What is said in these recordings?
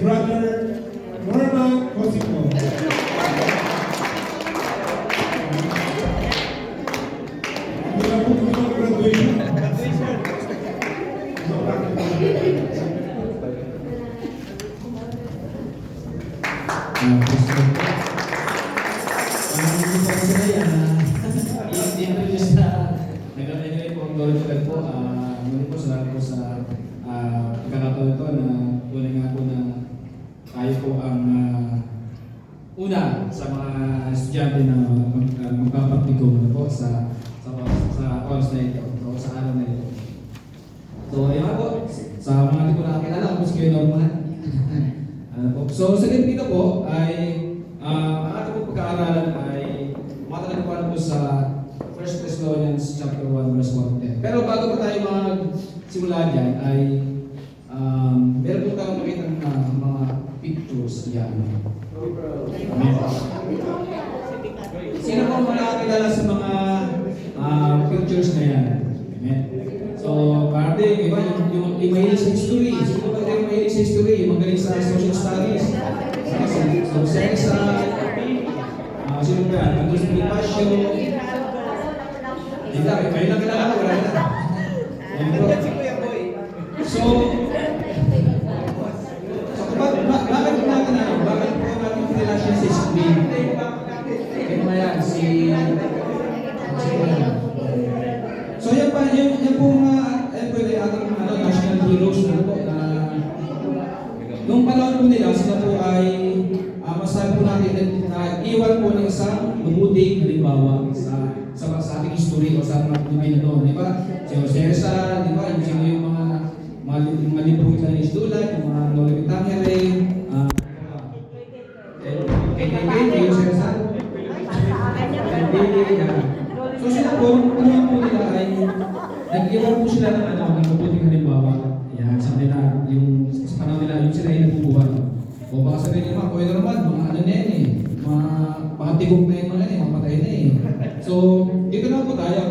Brother Norma Cosimo. Wala po kami ng graduation. I-introduce na nag-anyway po ang Lord Fred po. Muli po salamat po sa pagkakataon ito na tunay nga po na tayo po ang una sa mga estudyante na magpapaktigo po sa oras na ito, sa araw na ito. So, ayun po, sa mga hindi ko nakakilala, kung kayo normal. So, sa dito po ay ang ating po pagkaaralan ay matalagpuan po sa 1 Thessalonians chapter 1 verse 1-10. Pero bago pa tayo magsimula dyan ay meron po tayong makita ng mga pictures yan. Sino po makakilala sa mga pictures na yan? Amen. So, parte, iba yung mahilig sa history. Sino ba yung mahilig sa history? Yung magaling sa social studies. So, Sensa, sino ba yan? Andres Bonifacio. Hindi, kayo lang kilala ko. Wala na. So, bakit po natin kilala siya sa history? Kaya mo yan, so yan pa, yan po pwede ating national heroes na po na nung panahon po nila, sila po ay masabi po natin na iwan po ng isang mabuting halimbawa sa ating history o sa mga Pilipino noon, di ba? Si Jose Rizal, di ba? Yung mga libro kita ng Isdulat, yung mga Lola Vitangere, kay Jose Rizal. So sila po, ano po nila ay nag-iwan po sila ng mabuting halimbawa. Yan, sabi na, yung sa panahon nila, yung sila ay nagbubuhay. O baka sabihin nyo, kuya naman, mga ano na yan eh, mga tigok na yung mga yan eh, mga patay na eh. So, dito na po tayo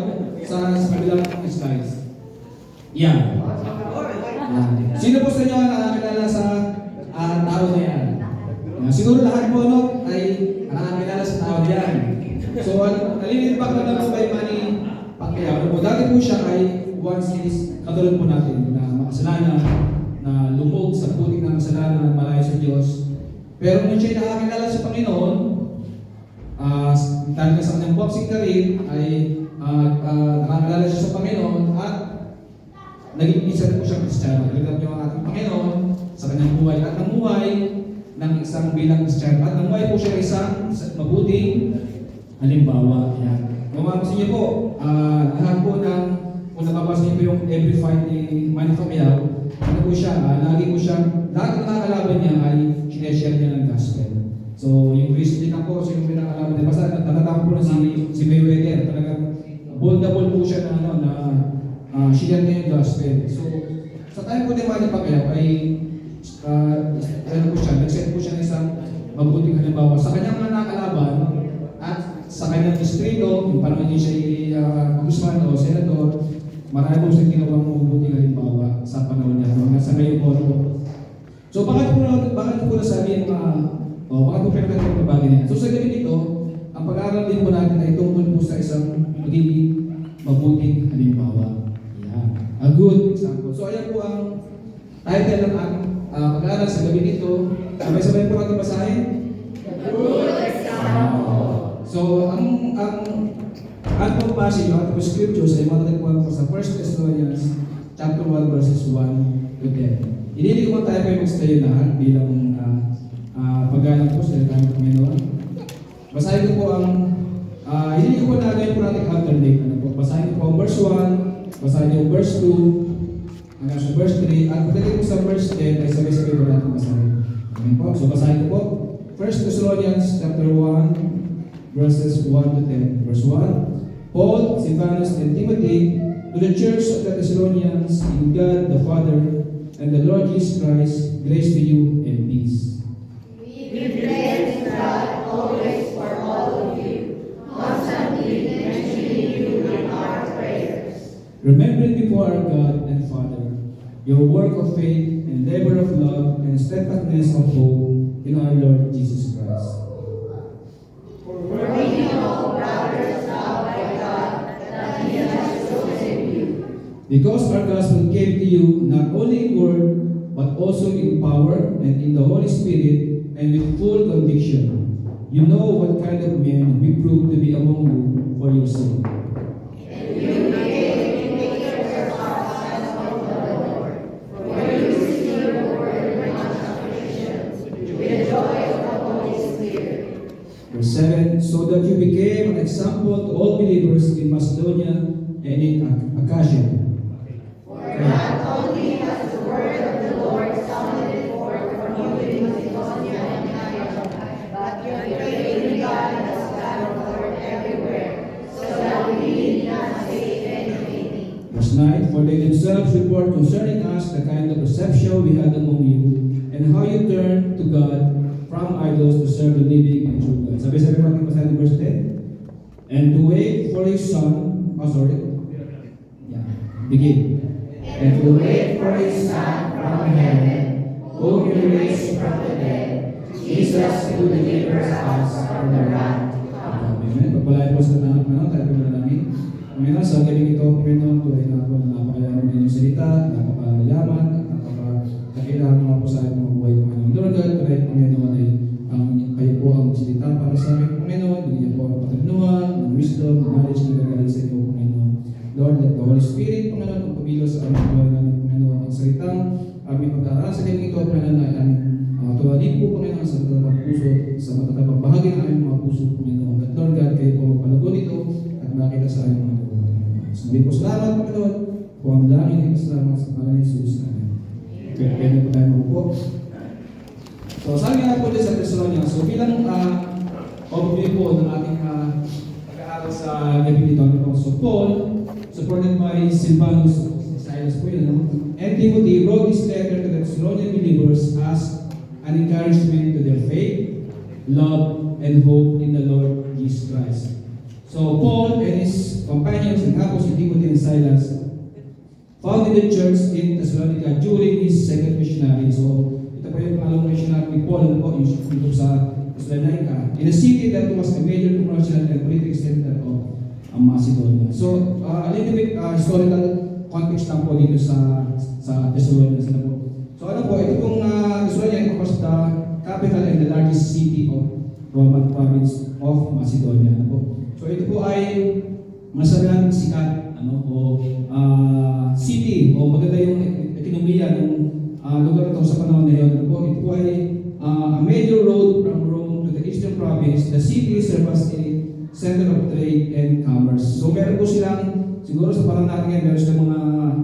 sa kabilang slides. Yan. Sino po sa inyo ang nakakilala sa tao na yan? Siguro lahat po ay nakakilala sa tao na yan. So, nalilimbak na lang po kay Manny Pacquiao. Dati po siya ay once is katulad po natin na makasalanan, na lumog sa putik ng kasalanan, malayo sa Diyos. Pero nung siya nakakilala sa Panginoon, dahil sa kanyang boxing career, ay nakakilala siya sa Panginoon at naging isa po siyang Kristiyano. Nagkita niyo ang ating Panginoon sa kanyang buhay at namuhay ng isang bilang Kristiyano. At namuhay po siya isang mabuting halimbawa. Yan. Kung mapasin niyo po, lahat po ng, kung nababasa niyo po yung every fight ni Manny Pacquiao, ano po siya, lagi po siya, lahat ng nakakalaban niya ay sineshare niya ng gospel. So, yung Christian ako, sino yung pinakalaban niya, basta natatapos po na si Mayweather, talagang bold na bold po siya na share niya yung gospel. So, sa time po ni Manny Pacquiao ay, ano po siya, nag-set po siya ng isang mabuting halimbawa sa kanyang mga nakakalaban at sa kanyang distrito, yung parang hindi siya congressman o senador, marami po siyang ginawang mabuting halimbawa sa panahon niya. Sa ngayon po. So bakit po nasabi yung bakit po pinagkakita ng bagay niya? So sa gabi nito, ang pag-aaral din po natin ay tungkol po sa isang magiging mabuting halimbawa. Yan. A good example. So ayan po ang title ng ating pag-aaral sa gabi nito. Sabay-sabay po natin basahin. Good example. So ang passage ng ating scriptures ay matatagpuan po sa 1 Thessalonians chapter 1 verses 1 to 10. Hindi ko tayo kayo mag-study lahat bilang paggalang po sa kanyang Panginoon. Basahin ko po ang hindi ko po nagawin po natin alternate. Basahin ko po ang verse 1, basahin ko verse 2, hanggang sa verse 3, at pagdating po sa verse 10 ay sabay-sabay po natin basahin. Amen po. So basahin ko po 1 Thessalonians chapter 1 verses 1 to 10. Verse 1, Paul, Silvanus, and Timothy, to the church of the Thessalonians, in God the Father, and the Lord Jesus Christ, grace to you and peace. We praise God always for all of you, constantly mentioning you in our prayers. Remembering before our God and Father your work of faith and labor of love and steadfastness of hope in our Lord Jesus Christ. For we know, brothers, loved by God, that He has chosen you. Because our gospel came to you not only in word, but also in power and in the Holy Spirit and with full conviction. You know what kind of men we proved to be among you for your sake. And you became imitators of us as of the Lord. For you received the word in much affliction, with the joy of the Holy Spirit. Verse 7, so that you became an example to all believers in Macedonia and in Achaia. For not only has the word of the Lord sounded forth from you in Macedonia and Achaia, but your faith in God has gone forth everywhere, so that we need not say anything. Verse 9, for they themselves report concerning us the kind of reception we had among you, and how you turned to God from idols to serve the living and true God. Sabi-sabi natin pa sa verse 10. And to wait for His Son, yeah, begin. And to wait for His Son from heaven, whom He raised from the dead, Jesus who delivers us from the wrath to come. Amen. Pagpalain po sa tanang Panginoon, tayo po namin. Panginoon, sa galing ito, Panginoon, tulay na po na napakayaman ng inyong salita, napakayaman, at napakakailangan mga po sa ating mga buhay, Panginoon. Lord God, tulay, Panginoon, ay kayo po ang salita para sa amin, Panginoon. Bigyan po ang patanuan, ng wisdom, ng knowledge na gagaling sa inyo, Panginoon. Lord, let the Holy Spirit, Panginoon, ang pumilo sa aming buhay namin, Panginoon, ang salitang aming pag-aaral sa galing ito, Panginoon, ay aming tuwalin po, Panginoon, sa matatabang puso, sa matatabang bahagi ng aming mga puso, Panginoon. At Lord God, kayo po magpalago nito at makita sa aming mga buhay, Panginoon. Sabi po salamat, Panginoon, po ang daming ay pasalamat sa pangalan ni Jesus. Amen. Pwede po tayo mabupo. So, sabi nga po din sa Thessalonians, so bilang overview po ng ating pag-aaral sa gabi nito, so Paul, supported by Silvanus, Silas po yun, no? And Timothy wrote this letter to the Thessalonian believers as an encouragement to their faith, love, and hope in the Lord Jesus Christ. So Paul and his companions and apostles Timothy and Silas founded the church in Thessalonica during his second missionary. So ito po yung pangalawang missionary ni Paul, ano po, yung dito sa Thessalonica, in a city that was a major commercial and political center of Macedonia. So a little bit historical context lang po dito sa Thessalonica. So ano po, ito pong Thessalonica was the capital and the largest city of Roman province of Macedonia. Ano po. So ito po ay masabi sikat city o maganda yung ekonomiya ng lugar ito sa panahon na yun. Ano po, ito po ay a major road from Rome to the eastern province. The city serves as a center of trade and commerce. So meron po silang, siguro sa parang natin ngayon, meron silang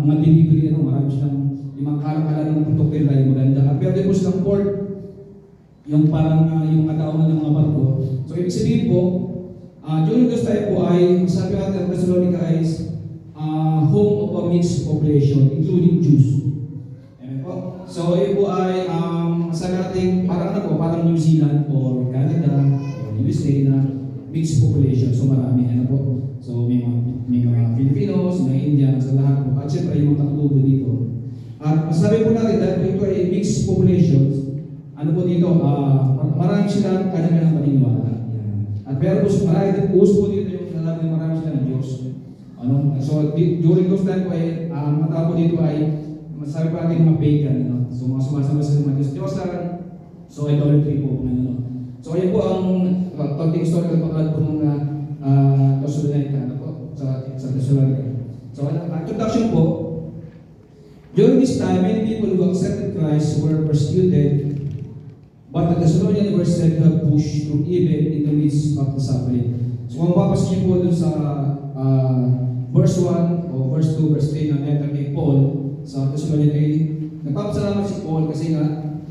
mga delivery, marami silang yung mga kalakalan ng produkto nila yung maganda. At meron po silang port, yung parang yung kataunan ng mga barko. So ibig sabihin po, during this time po ay, sabi natin, Thessalonica is home of a mixed population, including Jews. Amen po. So yun po ay, sabi natin, parang New Zealand or Canada or USA na mixed population. So marami, po. So may mga Filipinos, may Indians, sa lahat po. At syempre yung mga katutubo dito. At masabi po natin, dahil po ito ay mixed populations, ano po dito, marami silang kanya-kanyang paniniwala. At pero marami po dito yung nalabi na marami silang Diyos. So during those time po ay, mga tao po dito ay, masabi po natin mga pagan. So mga sumasama sa mga Diyos. So idolatry po. So ayun po ang konting historical background po ng Thessalonica sa Thessalonica. So introduction po, during this time, many people who accepted Christ were persecuted, but the Thessalonians were said to have pushed through even in the midst of the suffering. So kung mapapasin niyo po dun sa verse 1 o verse 2, verse 3 ng letter ni Paul sa Thessalonians, nagpapasalamat si Paul kasi nga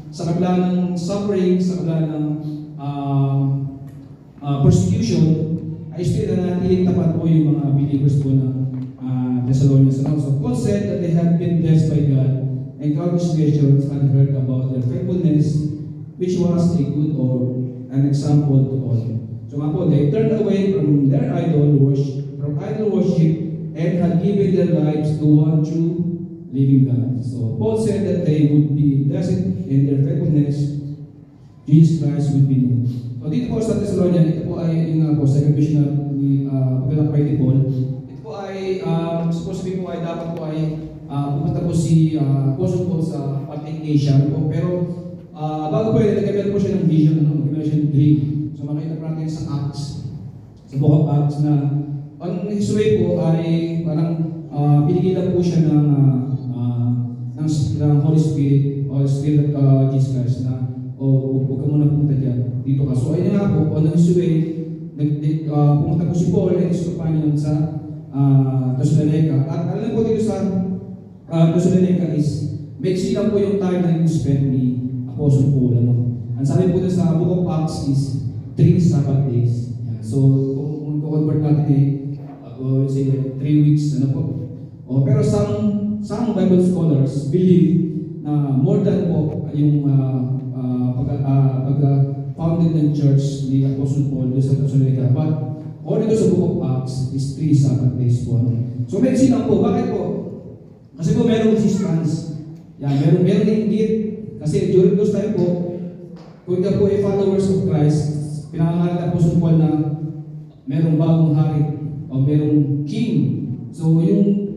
sa kabila ng suffering, sa kabila ng persecution, ay still na natiling tapat po yung mga believers po ng Thessalonians. So Paul said that they had been blessed by God and countless nations had heard about their faithfulness, which was a good or an example to all. So nga po, they turned away from idol worship, and had given their lives to one true living God. So Paul said that they would be blessed in their faithfulness, Jesus Christ would be known. So dito po sa Thessalonian, ito po ay yung po second vision ni paglalakbay ni Paul. Ito po ay supposed to be po ay dapat po ay pumunta po si Apostle Paul sa parting Asia po. Pero bago po yun, nagkameron po siya ng vision, nagkameron siya ng dream. So makita po natin sa Acts, sa Book of Acts na ang his way po ay parang pinigilan po siya ng Holy Spirit o Spirit of Jesus Christ na huwag ka muna pumunta dyan, dito ka. So ayun nga po, on his way, pumunta po si Paul and his companion sa Thessalonica. At alam po dito sa Thessalonica is, maiksi lang po yung time na spend ni Apostle Paul. Ang sabi po dito sa Book of Acts is 3 Sabbath days. Yeah. So kung convert natin say 3 weeks, pero some Bible scholars believe na more than po yung pag-founded ng church ni Apostle Paul sa Thessalonica. But all dito sa Book of Acts is 3 Sabbath days po. So may lang po. Bakit po? Kasi po merong resistance. Yan, merong inggit. Kasi during those time po, kung ikaw po ay followers of Christ, pinangangaral ng Apostle Paul na merong bagong hari o merong king. So yung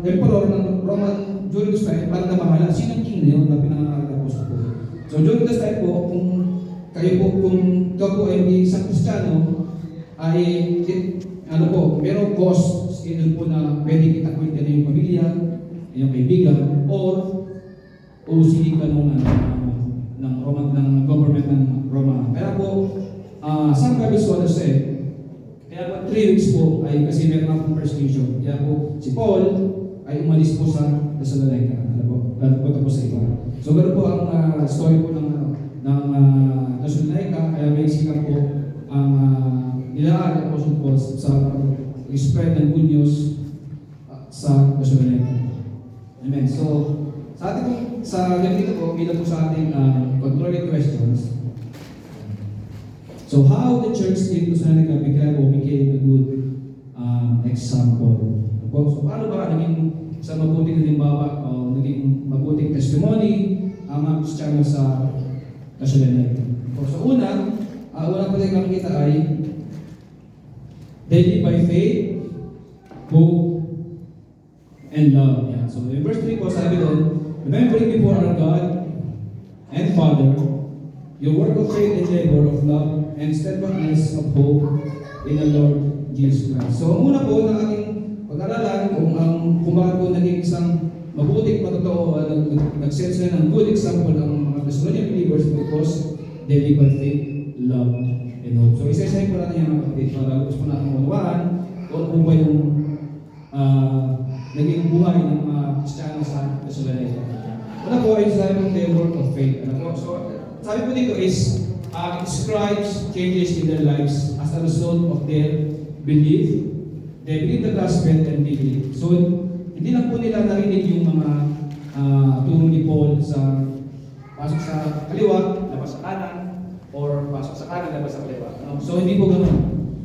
emperor ng Roman during this time, parang namahala, sinong king na yun na pinangaral ng Apostle Paul? So during this time po, kung ikaw po ay isang Kristiyano, ay merong cause po na pwede kita kwenta na yung pamilya, yung kaibigan, or usilin ka ng government ng Roma. Kaya po, some Bible scholars say, kaya po 3 weeks po ay kasi meron akong persecution. Kaya po, si Paul ay umalis po sa Thessalonica. Punta po sa iba. So ganoon po ang story po ng Thessalonica, kaya may sikap po ang nilaan ng Apostle Paul sa spread ng good news sa Thessalonica. Amen. So, sa ganito po, bilang po sa ating controlling questions. So, how the church in Thessalonica became a good example? So, paano ba naging sa mabuting halimbawa o naging mabuting testimony ang mga Kristiyano sa Thessalonica? So, una po tayong makikita ay they live by faith, hope, and love. Yeah. So in verse 3 po sabi doon, remembering before our God and Father, your work of faith and labor of love and steadfastness of hope in the Lord Jesus Christ. So ang una po na ating pag-aralan kung bakit po naging isang mabuting patotoo, nag-set sila ng good example ang mga Thessalonian believers because they live by faith, love, and hope. So isa-isahin po natin yung mga kapatid para gusto po natin manuwaan kung ano ba yung naging buhay ng mga Kristiyano sa Thessalonica. Una po ay sabi ng their work of faith. So sabi po dito is it describes changes in their lives as a result of their belief. They believe the gospel and believe. So hindi lang po nila narinig yung mga turo ni Paul sa pasok sa kaliwa, labas sa kanan, or pasok sa kanan, labas sa kaliwa. So hindi po ganoon.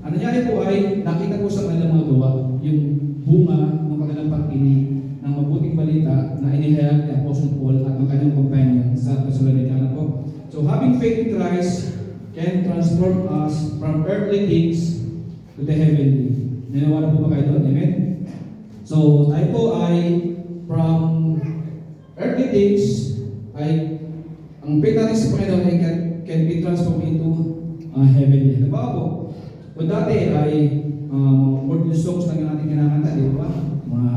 Ang nangyari po ay nakita po sa kanilang mga gawa yung bunga ng kanilang pagkinig ng mabuting balita na inihayag ni Apostle Paul at ang kanyang companion sa Thessalonica po. So having faith in Christ can transform us from earthly things to the heavenly. Naniniwala po ba kayo doon? Amen? So tayo po ay from earthly things ay ang faith natin sa Panginoon ay can be transformed into heavenly. Halimbawa po, kung dati ay worldly songs lang yung ating kinakanta, di ba? Mga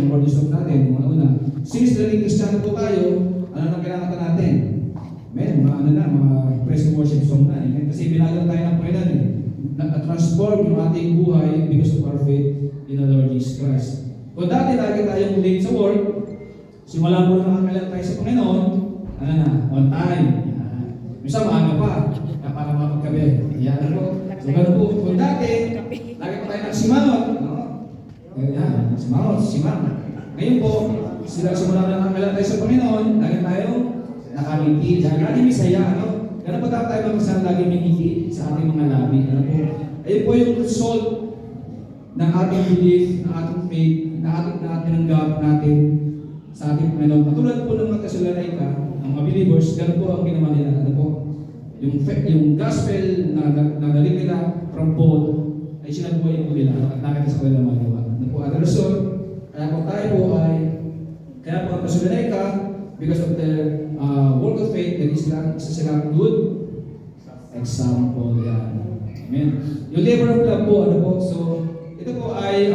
worldly songs natin, mga una. Since naging Kristiyano po tayo, ano nang kinakanta natin? Amen, mga praise and worship song na. Kasi binagal tayo ng Panginoon eh. Na-transform yung ating buhay because of our faith in the Lord Jesus Christ. Kung dati lagi tayong late sa work, simula mo na nakakalang tayo sa Panginoon, on time. Minsan maaga pa, para mapagkabi. Yan po. So ganun po, kung dati, lagi pa tayo nagsimangot. Yan, simang. Ngayon po, simula na nakakalang tayo sa Panginoon, lagi tayo nakamiti. Lagi may saya, Ganun po tayo magkasal lagi may ngiti sa ating mga labi. Ayun po yung result ng ating belief, ng ating faith, ng na tinanggap natin sa ating Panginoon. Katulad po ng mga Thessalonica, ang mga believers, ganun po ang ginawa nila. Ano po? Yung gospel na nagaling nila from Paul ay sinabuhay po nila at nakita sa kanilang magawa. Ano po? At result, kaya po tayo po ay kaya po ang Thessalonica, because of their work of faith, that is isa silang good example. Yan. Amen. Yung labor of love po, ano po? So, ito po ay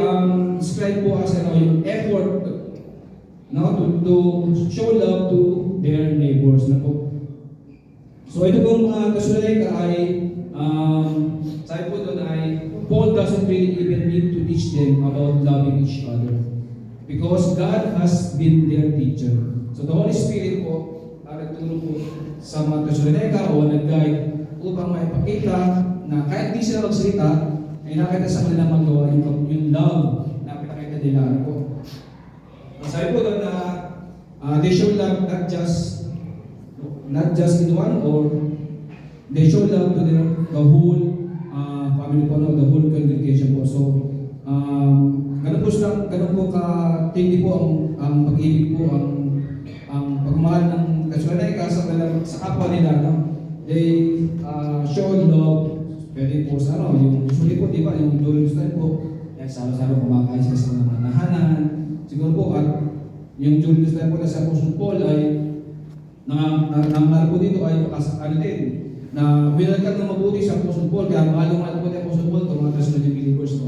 describe po as yung effort to show love to their neighbors. Ano po? So, ito pong Thessalonica ay sabi po doon ay Paul doesn't really even need to teach them about loving each other because God has been their teacher. So, the Holy Spirit po nagturo po sa mga Thessalonica o nag-guide upang maipakita na kahit di sila magsalita, ay nakita sa kanila magawa yung love na pinakita nila. Ano po? Sabi po doon na they show love not just in one, or they show love to the whole family po, no, the whole congregation po. So, ganun po ka-tindi po ang pag-ibig po, ang pagmahal ng Thessalonica sa kapwa nila, no? They show love, pwede po sa yung usually po, di ba, yung during this time po, salo-salo kumakain sila sa mga nahanan. Siguro po, at yung during this time po na sa Apostle Paul ay nangangal po dito ay ano din, na winalkan ng mabuti sa Apostle Paul, kaya mahal po ni Apostle Paul, itong mga Thessalonian believers,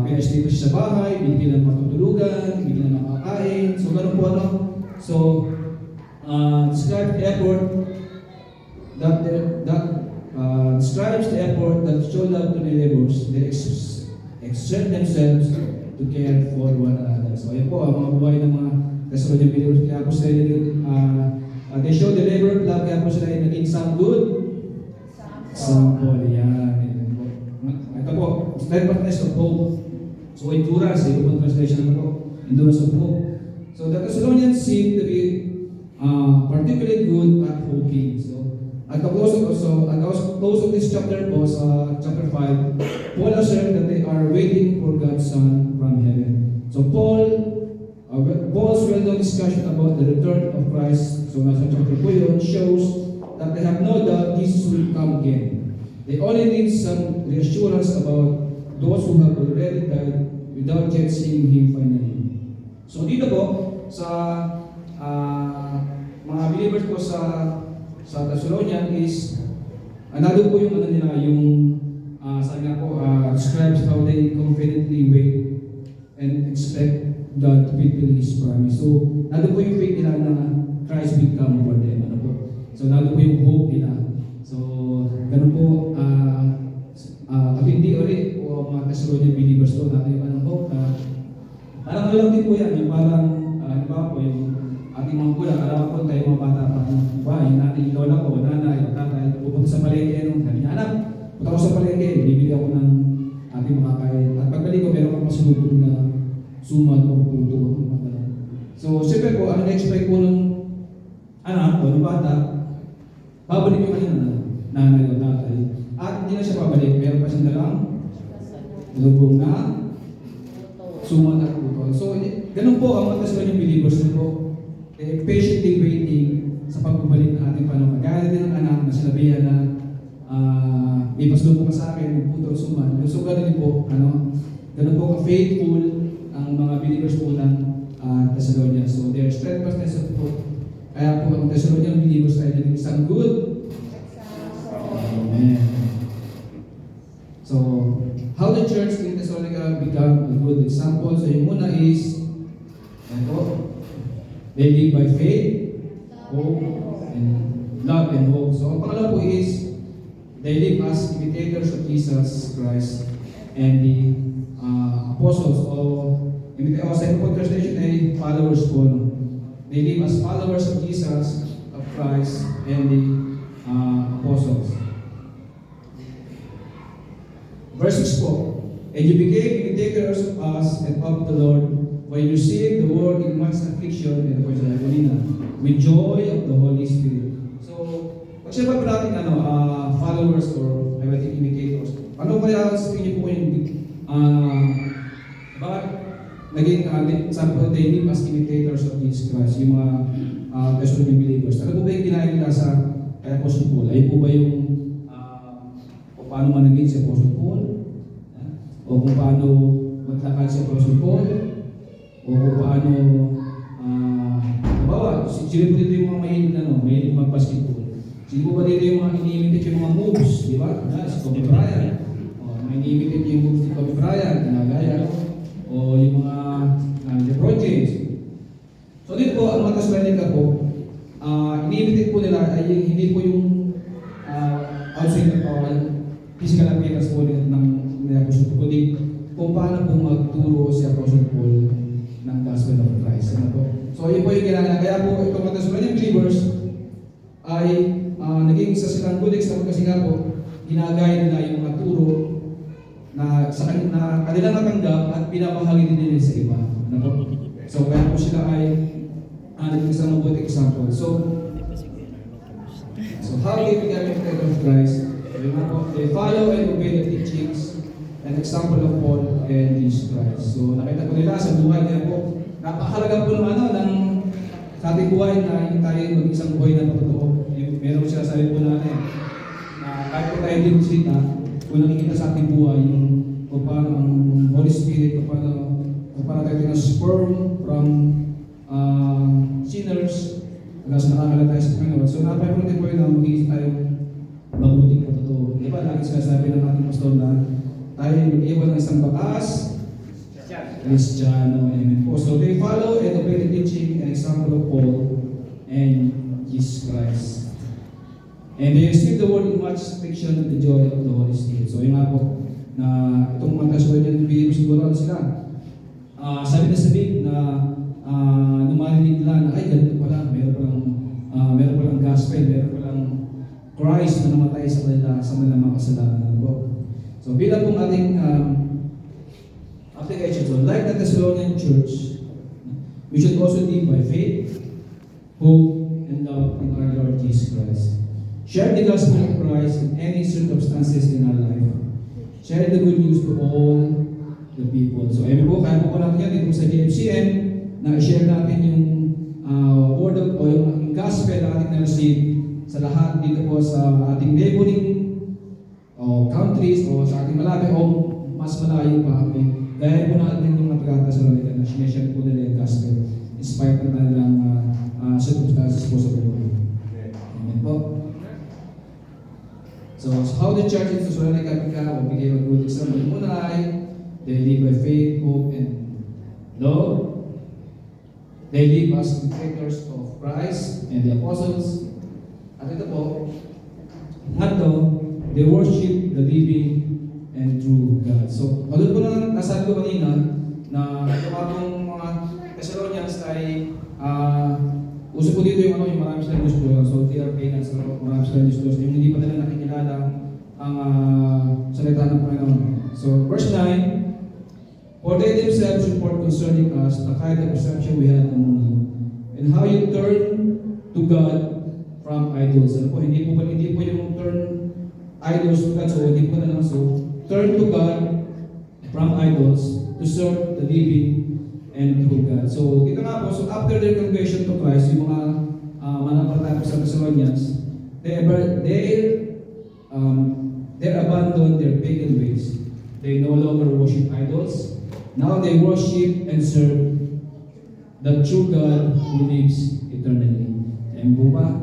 pinastay po siya sa bahay, bigyan ng matutulugan, bigyan ng makakain, so ganun po ano. So, describe the effort that describes the effort that show love to the neighbors. They exert themselves to care for one another. So, ayan po, ang mga buhay ng mga Thessalonian believers. Kaya po sila they show the labor of love, kaya po sila naging some good example. Yan. Ito po, steadfastness of hope. So, endurance, ito po translation na po. Endurance of hope. So, the Thessalonians seem to be particularly good at hoping. So, at the close of this chapter po, chapter 5, Paul asserts that they are waiting for God's Son from heaven. So, Paul's well-known discussion about the return of Christ, so nasa chapter po yun, shows that they have no doubt Jesus will come again. They only need some reassurance about those who have already died without yet seeing Him finally. So dito po, sa mga believers po sa Thessalonian is, another po yung ano nila, yung sabi nga po, describes how they confidently wait and expect God to fulfill His promise. So, nado po yung faith nila na Christ will come for them. Ano po? So, nado po yung hope nila. So, ganun po, kapindi ulit po mga Thessalonian believers to, natin yung anong hope na parang alam din po yan, yung parang, po, yung ating mga kulang, alam po tayo mga bata pa, yung natin yung lola ko, nanay, o tatay, pupunta sa palengke, sabi niya, anak, punta ko sa palengke, bibigyan ko ng ating mga kain. At pagbalik ko, meron akong masunod na suman o puto. So, siyempre po, ang expect po ng anak o ng bata, babalik yung kanina nanay o tatay. At hindi na siya babalik, meron pa siyang dalang lubong na suman at puto. So, ganun po ang mga Thessalonian believers na po, patiently waiting sa pagbabalik ng ating Panginoon. Kaya din ang anak na sinabihan na may paslubong ka sa akin, puto at suman. So, ganun din po, ganun po ka-faithful ang mga believers po ng Thessalonians. So, their steadfastness of hope. Kaya po ang Thessalonian believers ay naging isang good. Amen. So, how the church in Thessalonica become a good example. So, yung una is, they live by faith, hope, and love and hope. So, ang pangalawa po is, they live as imitators of Jesus Christ and the apostles, or sa ibang translation ay followers po. They live as followers of Jesus, of Christ, and the apostles. Verse 6 po, and you became imitators of us and of the Lord, when you received the word in much affliction and with joy of the Holy Spirit. So, pag siya pa natin followers or I imitators, ano kaya sa tingin po yung bakit naging, sabi ko, they live as imitators of Jesus Christ, yung mga Thessalonian believers. Ano po ba yung kinain nila sa kay Apostle Paul? Ay po ba yung kung paano manamit si Apostle Paul? O kung paano maglakad si Apostle Paul? O kung paano, sino po dito yung mga mahilig mag-basketball? Sino po ba dito yung mga ini-imitate yung mga moves? Di ba? Si Kobe Bryant. Ini-imitate yung moves ni Kobe Bryant, ginagaya. O yung mga LeBron James. So dito po, ang mga Thessalonica po, ini-imitate po nila ay hindi po yung outside physical appearance po ng Apostle Paul, kundi kung paano po magturo si Apostle Paul ng Gospel of Christ. Ano po? So yun po yung ginagawa. Kaya po itong mga Thessalonian believers ay naging isa silang good example kasi nga po ginagaya nila yung mga turo na kanilang natanggap at pinapahagi din nila sa iba. Ano po? So kaya po sila ay naging isang good example. So how they become imitators of Christ? They follow and obey the teachings and example of Paul and Jesus Christ. So nakita ko nila sa buhay niya po, napakahalaga po ng sa ating buhay na yung tayo mag-isang buhay na totoo. Meron siya sabi po natin na kahit po tayo din sita, kung nakikita sa ating buhay yung kung paano ang Holy Spirit, kung paano tayo tinasperm from sinners hanggang sa nakakala tayo sa Panginoon. So napakahalaga po yun na mag-iisip tayo mabuting po totoo. Di ba lagi sinasabi ng ating pastor na tayo mag-iwan ng isang bakas, Kristiyano, amen po. So they follow and obey the teaching and example of Paul and Jesus Christ. And they receive the word in much affection and the joy of the Holy Spirit. So yun nga po, na itong mga Thessalonian believers siguro sila. Sabi na nung marinig nila na ay ganito pala, meron palang gospel, meron palang Christ na namatay sa kanila sa mga kasalanan po. So bilang pong ating application, so like the Thessalonian church, we should also live by faith, hope, and love in our Lord Jesus Christ. Share the gospel of Christ in any circumstances in our life. Share the good news to all the people. So ayun po, kaya po natin yan dito sa JFCN na i-share natin yung word of, o yung gospel na ating na-receive sa lahat dito po sa ating neighboring countries o sa ating malapit o mas malayo pa. Gaya po natin yung mga taga-Thessalonica na sineshare po nila yung gospel in spite ng kanilang circumstances po sa buhay. Amen po. So how the church in Thessalonica became a good example. Muna ay they live by faith, hope, and love. They live as imitators of Christ and the apostles. At ito po, they worship the living and true God. So, pagod po na nasabi ko kanina na ito akong mga Thessalonians ay uso po dito yung marami silang gusto. So, they are pagans, marami silang gusto. Yung hindi pa nila nakikilala ang salita ng Panginoon. So, verse 9, for they themselves report concerning us the kind of perception we had among you, and how you turn to God from idols. Ano po, hindi po yung turn idols to God, so hindi po na lang. So, turn to God from idols to serve the living and true God. So, dito nga po, so after their conversion to Christ, yung mga manampalataya sa Thessalonians, they abandoned their pagan ways. They no longer worship idols. Now they worship and serve the true God who lives eternally. Amen po ba?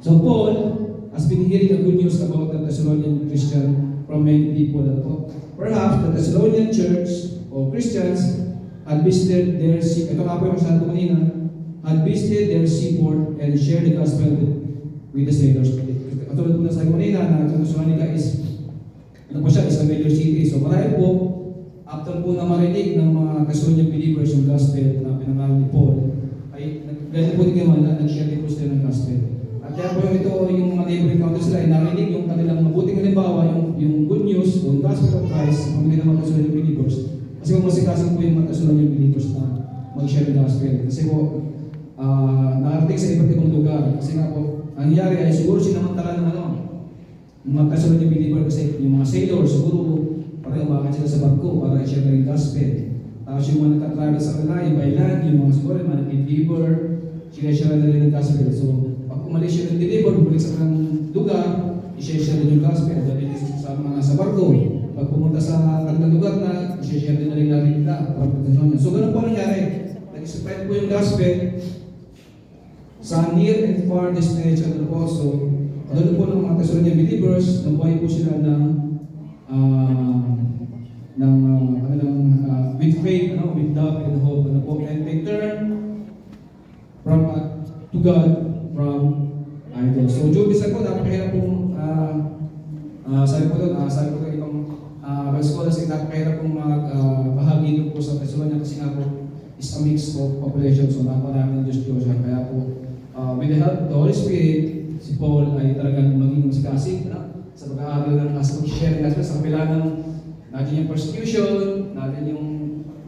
So Paul has been hearing the good news about the Thessalonian Christian from many people. Perhaps the Thessalonian church or Christians had visited their seaport and shared the gospel with the sailors. Katulad po na sa kanina na Thessalonica is a major city. So marami po, after po na marinig ng mga Thessalonian believers yung gospel na pinangalan ni Paul, ay ganito po din naman na nag-share din po sila ng gospel. At kaya po yung mga neighboring countries sila ay narinig yung kanilang mabuting halimbawa, yung good news o yung gospel of Christ sa mga mga Thessalonian believers. Kasi kung masikasin po yung mga Thessalonian believers na mag-share ng gospel. Kasi po, nakarating sa iba't ibang lugar. Kasi nga po, ang nangyari ay siguro sinamantala ng mga Thessalonian believers kasi yung mga sailors siguro parang umakan sila sa barko para i-share ng gospel. Tapos yung mga nagtatravel sa kanila, yung by land, yung mga siguro, yung mga nag-deliver, sineshare na rin ng gospel. So, pag umalis siya ng deliver, bumalik sa kanilang lugar, i-share din yung gospel. Dahil sa mga sa barko, pag pumunta sa kanilang lugar na, i-share din na rin natin nila para proteksyon niya. So, ganun po nangyari. Nag-spread po yung gospel sa near and far destination na po. So, doon po ng mga Thessalonian believers, nabuhay po sila with faith, with love and hope, and they turn to God from idols. So, Jubis po, napakahirap pong, sabi ko doon, itong scholars, napakahirap pong magbahagi doon po sa Thessalonian kasi nga po, is a mix of population. So, napakarami ng Diyos. Kaya po, with the help of the Holy Spirit, si Paul ay talagang maging musikasig sa pag-aaral ng gospel, sharing gospel sa kapila ng natin yung persecution, natin yung,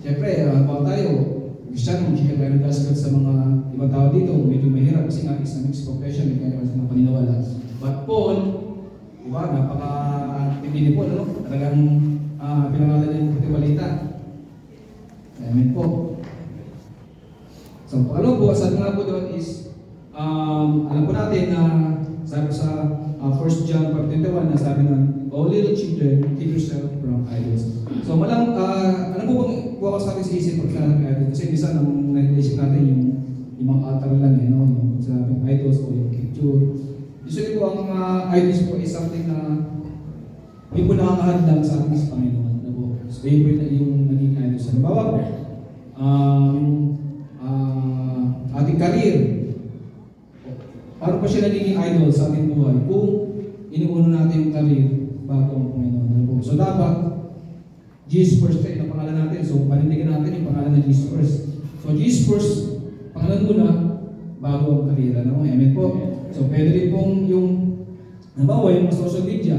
siyempre, bawal tayo, Kristiyano, mag-share tayo ng gospel sa mga ibang tao dito, medyo mahirap kasi nga is a mixed profession, may kanya ng paniniwala. But Paul, diba, napaka-tindi ni Paul, talagang pinangalan niya yung puti balita. Amen po. So, alam po, sabi nga po doon is, alam po natin na sabi sa 1 John 5:21 na sabi na, "O little children, keep yourself from idols." So, ano po bang bukas natin sa isip pag ng idols? Kasi minsan, nang naisip natin yung mga altar lang, yung sabi idols o yung picture. Usually po, ang idols po is something na hindi po nakakahad lang sa ating sa Panginoon. So, yun po yung naging idols. Halimbawa po, ating career. Paano pa siya naging idol sa ating buhay? Kung inuuno natin yung career bago ang Panginoon. So dapat, Jesus first tayo ang pangalan natin. So panindigan natin yung pangalan ng Jesus first. So Jesus first, pangalan muna, bago ang career. Amen po. So pwede rin pong yung, nabawa yung social media.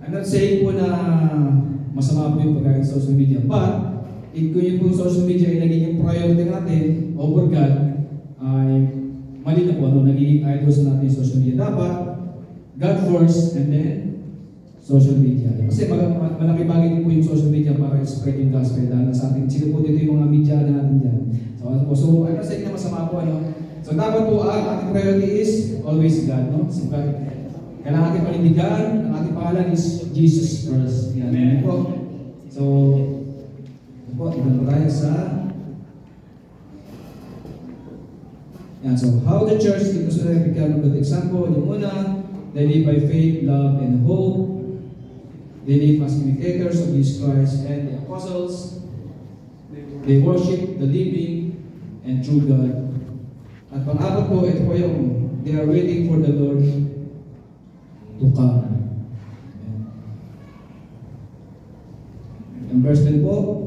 I'm not saying po na masama po yung pagkain sa social media. But, kung yung social media ay naging priority natin over God, ay mali na po, nagiging idols natin yung social media. Dapat, God first, and then, social media. Kasi malaki bagay din po yung social media para spread yung gospel dahil sa atin. Sino po dito yung mga media natin dyan. So I'm not saying na masama po, So dapat po, ang ating priority is always God, So God, kailangan ating panindigan, ang ating pangalan is Jesus first. Amen po. So, po, ibang tayo sa so how the church dito sa become a good example. Yung una, they live by faith, love, and hope. They live as imitators of Jesus Christ and the apostles. They worship the living and true God. At pang-apat po, ito po yung they are waiting for the Lord to come. And verse 10 po,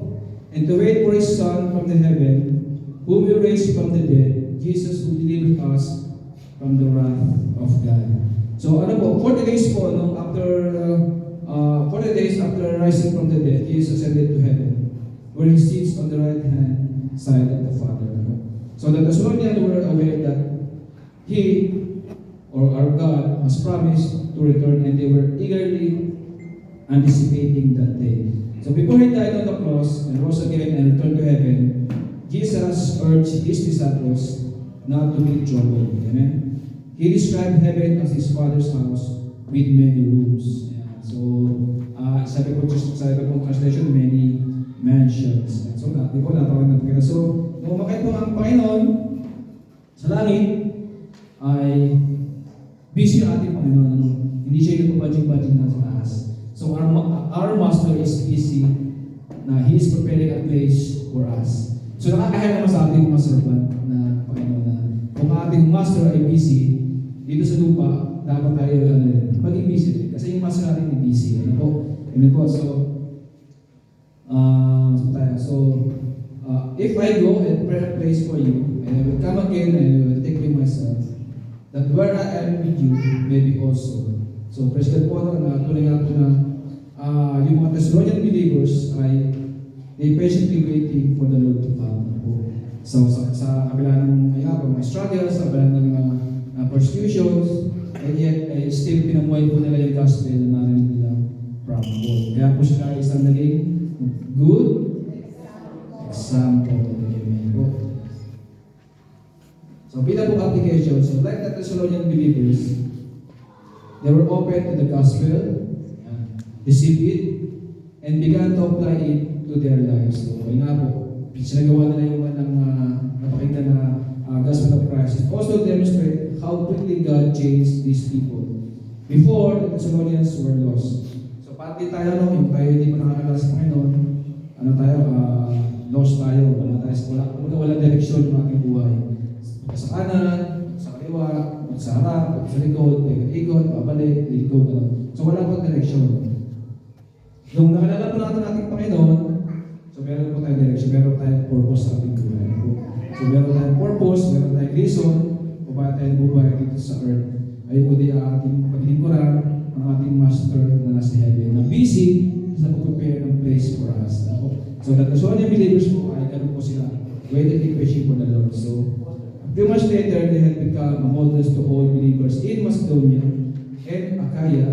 and to wait for His Son from the heaven, whom He raised from the dead, Jesus who delivered us from the wrath of God. So ano po, 40 days po, after 40 days after rising from the dead, Jesus ascended to heaven, where He sits on the right hand side of the Father. So the Thessalonians were aware that He, or our God, has promised to return, and they were eagerly anticipating that day. So before He died on the cross and rose again and returned to heaven, Jesus urged His disciples not to be troubled. Amen? He described heaven as His Father's house with many rooms. So, sabi ko sa iba pong translation, many mansions. So, di ko natawag na pagkita. So, nung umakit po ang Panginoon sa langit, ay busy na ating Panginoon. Hindi siya yung pabadjing-badjing na sa taas. So, our Master is busy na He is preparing a place for us. So, nakakahaya naman sa ating mga servant na Panginoon na kung ating Master ay busy, dito sa lupa, dapat tayo maging busy din. Kasi yung Master natin ay busy. Ano po? Amen po. So, if I go and prepare a place for you, and I will come again and I will take you myself, that where I am with you, may be also. So, praise God po, tunay nga po na yung mga Thessalonian believers ay they patiently waiting for the Lord to come. So, sa kabila ng may struggles, sa kabila ng persecutions, and yet, still pinamuhay po nila yung gospel na narinig nila from God. Kaya po siya isang naging good example. example. Amen po. So bilang po application, so like the Thessalonian believers, they were open to the gospel, received it, and began to apply it to their lives. So yun nga po, sinagawa nila yung napakita na gospel of Christ. It also demonstrate how quickly God changed these people. Before, the Thessalonians were lost. So pati tayo, no, yung tayo hindi pa nakakala sa Panginoon, ano tayo, lost tayo, walang direksyon yung ating buhay. Sa kanan, sa kaliwa, sa harap, sa likod, ikot, babalik, likod, gano'n. So wala pong direksyon. Nung nakalala po natin ating Panginoon, so meron po tayong direction, meron tayong purpose sa ating buhay. So meron tayong purpose, meron tayong reason, kung bakit tayong buhay dito sa earth. Ayun po din ang ating paglingkuran, ang ating master na nasa heaven, na busy sa pag-prepare ng place for us. So the Thessalonian believers po ay ganun po sila, waiting patient for the Lord. So a few months later, they had become models to all believers in Macedonia and Achaia,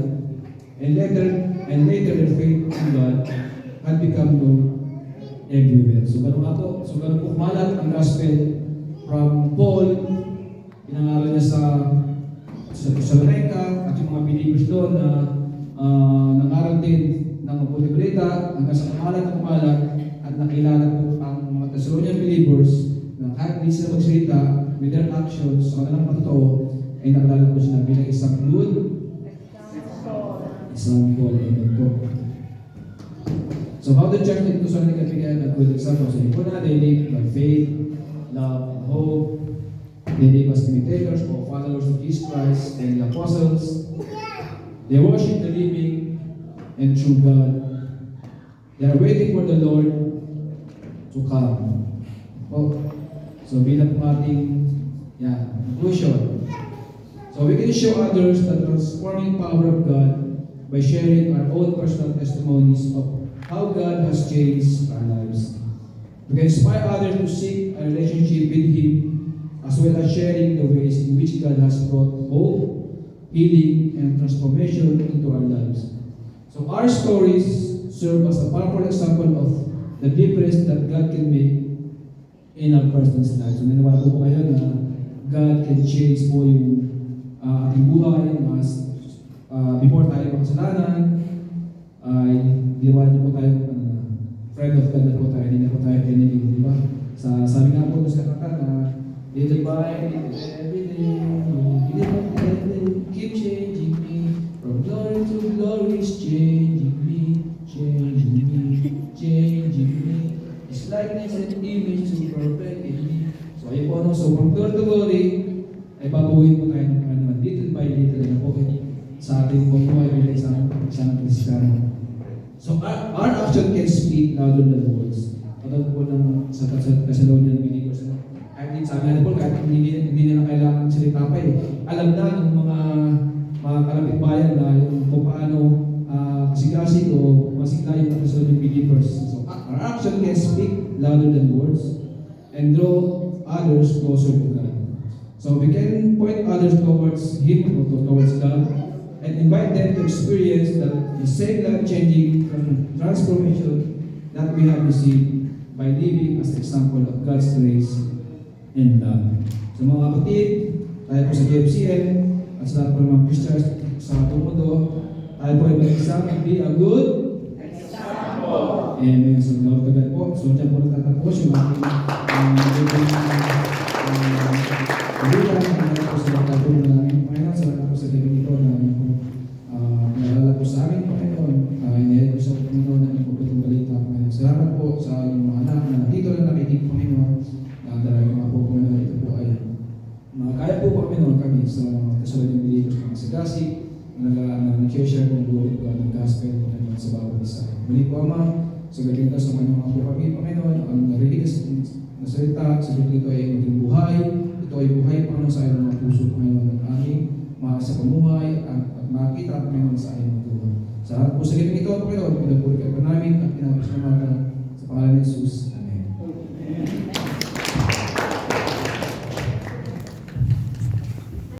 and later their faith in God had become known everywhere. So ganun po kumalat ang gospel from Paul, pinangaral niya sa Thessalonica at yung mga believers doon na nangaral din ng mabuti balita hanggang sa kumalat at nakilala po ang mga Thessalonian believers na kahit hindi sila magsalita with their actions sa kanilang patotoo ay nakilala po sila bilang isang good example. Amen po. So how the church in Thessalonica began a good example. So po na, they live by faith, love, and hope. They live as imitators or followers of Jesus Christ and the apostles. They worship the living and true God. They are waiting for the Lord to come. So bilang po ating conclusion. So we can show others the transforming power of God by sharing our own personal testimonies of how God has changed our lives. We can inspire others to seek a relationship with Him, as well as sharing the ways in which God has brought hope, healing, and transformation into our lives. So our stories serve as a powerful example of the difference that God can make in our person's lives. So naniwala po kayo na God can change po yung ating buhay, before tayo makasalanan, ay diwan niyo po tayo friend of God na po tayo, hindi na po tayo enemy, di ba? Sabi nga po sa kanta na little by little, every day, keep changing me. From glory to glory, it's changing me, changing me, changing me. It's likeness and image to perfect in me. So ayun po, so from glory to glory, ay babuhin po tayo ng Panginoon. Little by little na po sa ating buhay bilang isang Kristiyano. So our action can speak louder than words. Katulad po ng sa Thessalonian believers. Kahit din sabi na po, kahit hindi nila kailangan salita pa alam na ng mga kalapit bayan na yung kung paano kasigasig o masigla yung Thessalonian believers. So our action can speak louder than words and draw others closer to God. So we can point others towards Him or towards God and invite them to experience the same life-changing transformation that we have received by living as an example of God's grace and love. So mga kapatid, tayo po sa JFCN at sa lahat po ng mga Christians sa buong mundo, tayo po ay mag-exam and be a good example. Amen. So Lord God po, so dyan po natatapos yung ating pagkakita po sa lahat po ng aming Panginoon, sa lahat po sa gabi nito na nalala po sa amin, Panginoon, inayad po sa Panginoon na ipuputong balita, Panginoon. Salamat po sa inyong mga anak na nandito na nakikinig, Panginoon, na dahil mga po, Panginoon, ito po ay kaya po, Panginoon, kami sa mga Thessalonian believers na masigasi, na nag-share po ang buhay po ng gospel, Panginoon, sa bawat isa. Muli po, Ama, sa galing ka sa mga po kami, Panginoon, ang narinig na salita, sa galing ito ay maging buhay, ito ay buhay, Panginoon, sa iyong mga puso, Panginoon, ng aming sa pamuhay at makita, Panginoon, sa iyong mga sa lahat po sa galing ito, Panginoon, pinagpuri ka pa namin at pinapasalamatan sa pangalan ni Jesus.